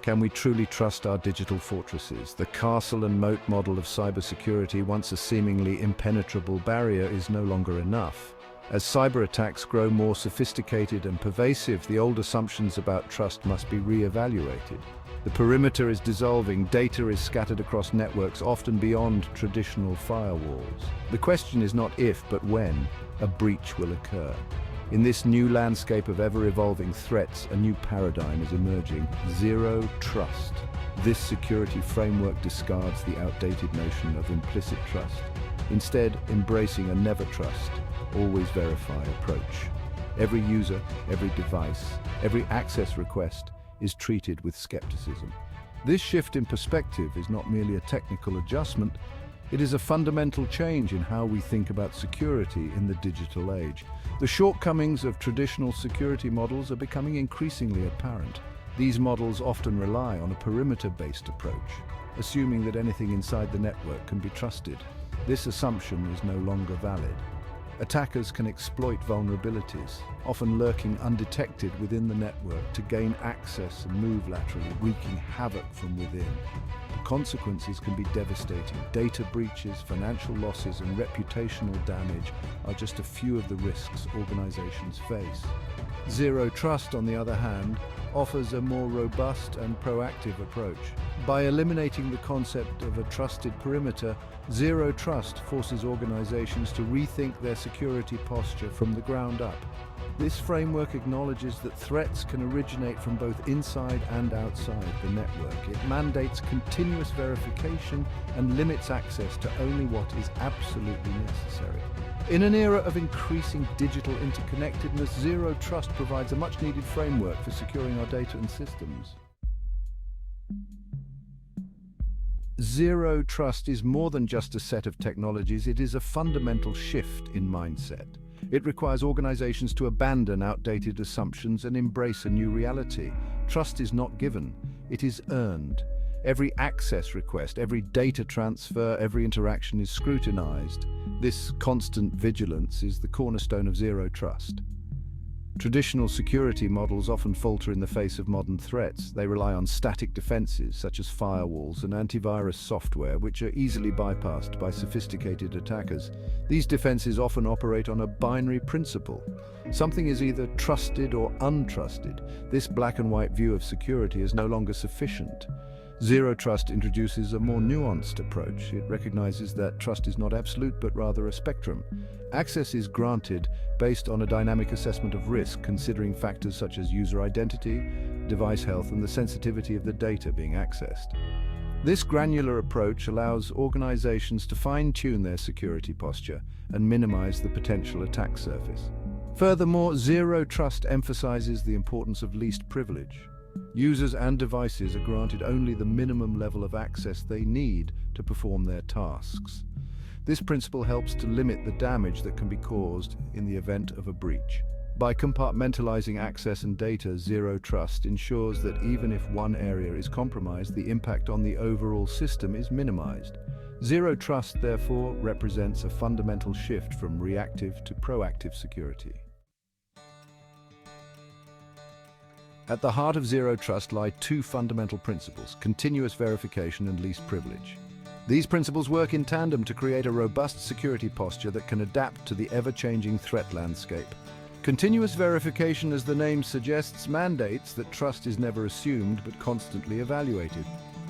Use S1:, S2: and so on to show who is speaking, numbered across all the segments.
S1: Can we truly trust our digital fortresses? The castle and moat model of cybersecurity, once a seemingly impenetrable barrier, is no longer enough. As cyber attacks grow more sophisticated and pervasive, the old assumptions about trust must be re-evaluated. The perimeter is dissolving, data is scattered across networks, often beyond traditional firewalls. The question is not if, but when a breach will occur. In this new landscape of ever-evolving threats, a new paradigm is emerging: zero trust. This security framework discards the outdated notion of implicit trust, instead embracing a never trust, always verify approach. Every user, every device, every access request is treated with skepticism. This shift in perspective is not merely a technical adjustment, it is a fundamental change in how we think about security in the digital age. The shortcomings of traditional security models are becoming increasingly apparent. These models often rely on a perimeter-based approach, assuming that anything inside the network can be trusted. This assumption is no longer valid. Attackers can exploit vulnerabilities, often lurking undetected within the network, to gain access and move laterally, wreaking havoc from within. The consequences can be devastating. Data breaches, financial losses, and reputational damage are just a few of the risks organizations face. Zero trust, on the other hand, offers a more robust and proactive approach. By eliminating the concept of a trusted perimeter, zero trust forces organizations to rethink their security posture from the ground up. This framework acknowledges that threats can originate from both inside and outside the network. It mandates continuous verification and limits access to only what is absolutely necessary. In an era of increasing digital interconnectedness, zero trust provides a much-needed framework for securing our data and systems. Zero trust is more than just a set of technologies, it is a fundamental shift in mindset. It requires organizations to abandon outdated assumptions and embrace a new reality. Trust is not given, it is earned. Every access request, every data transfer, every interaction is scrutinized. This constant vigilance is the cornerstone of zero trust. Traditional security models often falter in the face of modern threats. They rely on static defenses, such as firewalls and antivirus software, which are easily bypassed by sophisticated attackers. These defenses often operate on a binary principle. Something is either trusted or untrusted. This black and white view of security is no longer sufficient. Zero trust introduces a more nuanced approach. It recognizes that trust is not absolute, but rather a spectrum. Access is granted based on a dynamic assessment of risk, considering factors such as user identity, device health, and the sensitivity of the data being accessed. This granular approach allows organizations to fine-tune their security posture and minimize the potential attack surface. Furthermore, zero trust emphasizes the importance of least privilege. Users and devices are granted only the minimum level of access they need to perform their tasks. This principle helps to limit the damage that can be caused in the event of a breach. By compartmentalizing access and data, zero trust ensures that even if one area is compromised, the impact on the overall system is minimized. Zero trust, therefore, represents a fundamental shift from reactive to proactive security. At the heart of zero trust lie two fundamental principles: continuous verification and least privilege. These principles work in tandem to create a robust security posture that can adapt to the ever-changing threat landscape. Continuous verification, as the name suggests, mandates that trust is never assumed but constantly evaluated.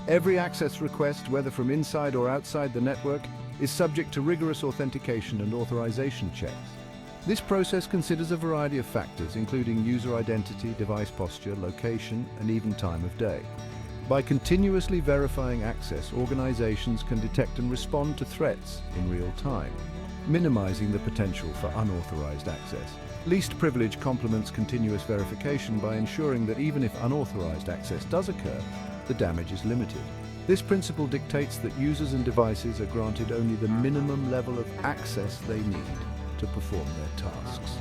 S1: Every access request, whether from inside or outside the network, is subject to rigorous authentication and authorization checks. This process considers a variety of factors, including user identity, device posture, location, and even time of day. By continuously verifying access, organizations can detect and respond to threats in real time, minimizing the potential for unauthorized access. Least privilege complements continuous verification by ensuring that even if unauthorized access does occur, the damage is limited. This principle dictates that users and devices are granted only the minimum level of access they need to perform their tasks.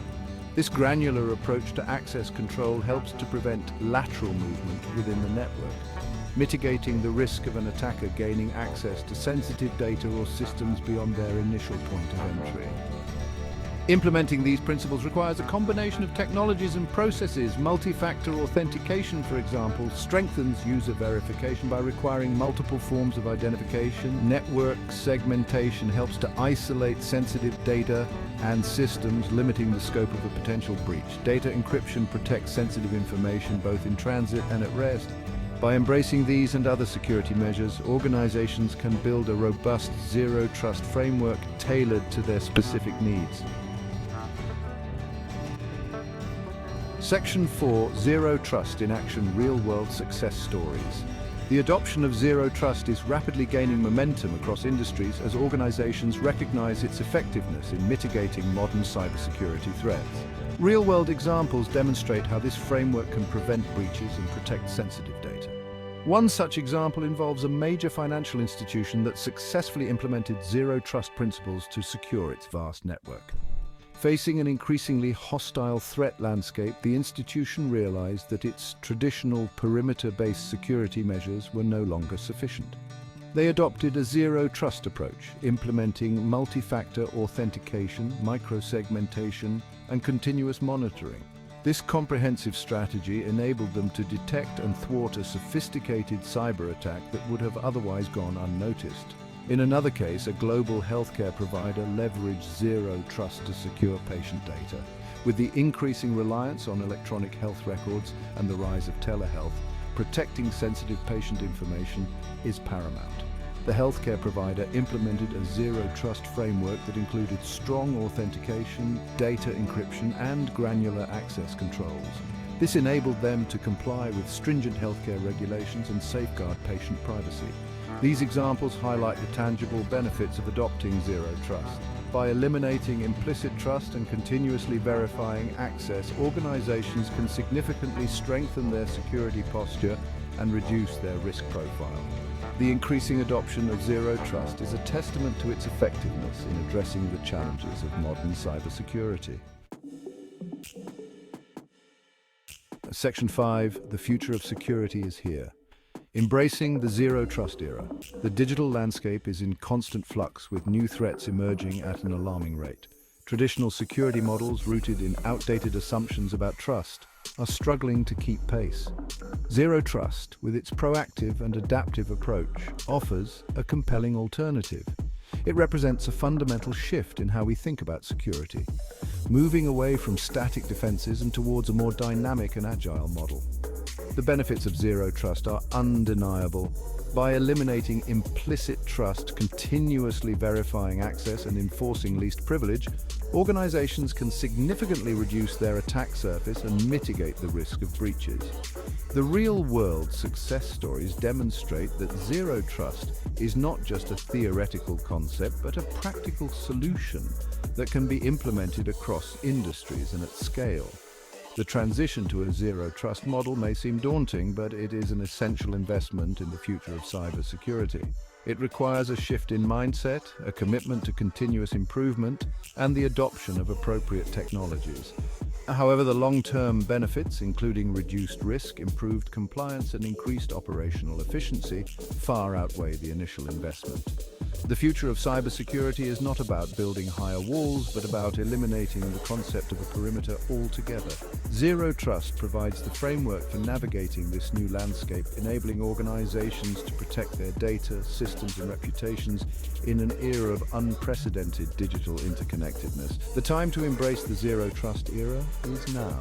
S1: This granular approach to access control helps to prevent lateral movement within the network, mitigating the risk of an attacker gaining access to sensitive data or systems beyond their initial point of entry. Implementing these principles requires a combination of technologies and processes. Multi-factor authentication, for example, strengthens user verification by requiring multiple forms of identification. Network segmentation helps to isolate sensitive data and systems, limiting the scope of a potential breach. Data encryption protects sensitive information both in transit and at rest. By embracing these and other security measures, organizations can build a robust zero-trust framework tailored to their specific needs. Section 4. Zero Trust in Action: Real-World Success Stories. The adoption of zero trust is rapidly gaining momentum across industries as organizations recognize its effectiveness in mitigating modern cybersecurity threats. Real-world examples demonstrate how this framework can prevent breaches and protect sensitive data. One such example involves a major financial institution that successfully implemented zero trust principles to secure its vast network. Facing an increasingly hostile threat landscape, the institution realized that its traditional perimeter-based security measures were no longer sufficient. They adopted a zero-trust approach, implementing multi-factor authentication, microsegmentation, and continuous monitoring. This comprehensive strategy enabled them to detect and thwart a sophisticated cyber attack that would have otherwise gone unnoticed. In another case, a global healthcare provider leveraged zero trust to secure patient data. With the increasing reliance on electronic health records and the rise of telehealth, protecting sensitive patient information is paramount. The healthcare provider implemented a zero-trust framework that included strong authentication, data encryption, and granular access controls. This enabled them to comply with stringent healthcare regulations and safeguard patient privacy. These examples highlight the tangible benefits of adopting zero trust. By eliminating implicit trust and continuously verifying access, organizations can significantly strengthen their security posture and reduce their risk profile. The increasing adoption of zero trust is a testament to its effectiveness in addressing the challenges of modern cybersecurity. Section 5. The future of security is here. Embracing the zero-trust era, the digital landscape is in constant flux with new threats emerging at an alarming rate. Traditional security models rooted in outdated assumptions about trust are struggling to keep pace. Zero Trust, with its proactive and adaptive approach, offers a compelling alternative. It represents a fundamental shift in how we think about security, moving away from static defenses and towards a more dynamic and agile model. The benefits of zero trust are undeniable. By eliminating implicit trust, continuously verifying access, and enforcing least privilege, organizations can significantly reduce their attack surface and mitigate the risk of breaches. The real-world success stories demonstrate that zero trust is not just a theoretical concept, but a practical solution that can be implemented across industries and at scale. The transition to a zero-trust model may seem daunting, but it is an essential investment in the future of cybersecurity. It requires a shift in mindset, a commitment to continuous improvement, and the adoption of appropriate technologies. However, the long-term benefits, including reduced risk, improved compliance, and increased operational efficiency, far outweigh the initial investment. The future of cybersecurity is not about building higher walls, but about eliminating the concept of a perimeter altogether. Zero Trust provides the framework for navigating this new landscape, enabling organizations to protect their data, systems, and reputations in an era of unprecedented digital interconnectedness. The time to embrace the Zero Trust era is now.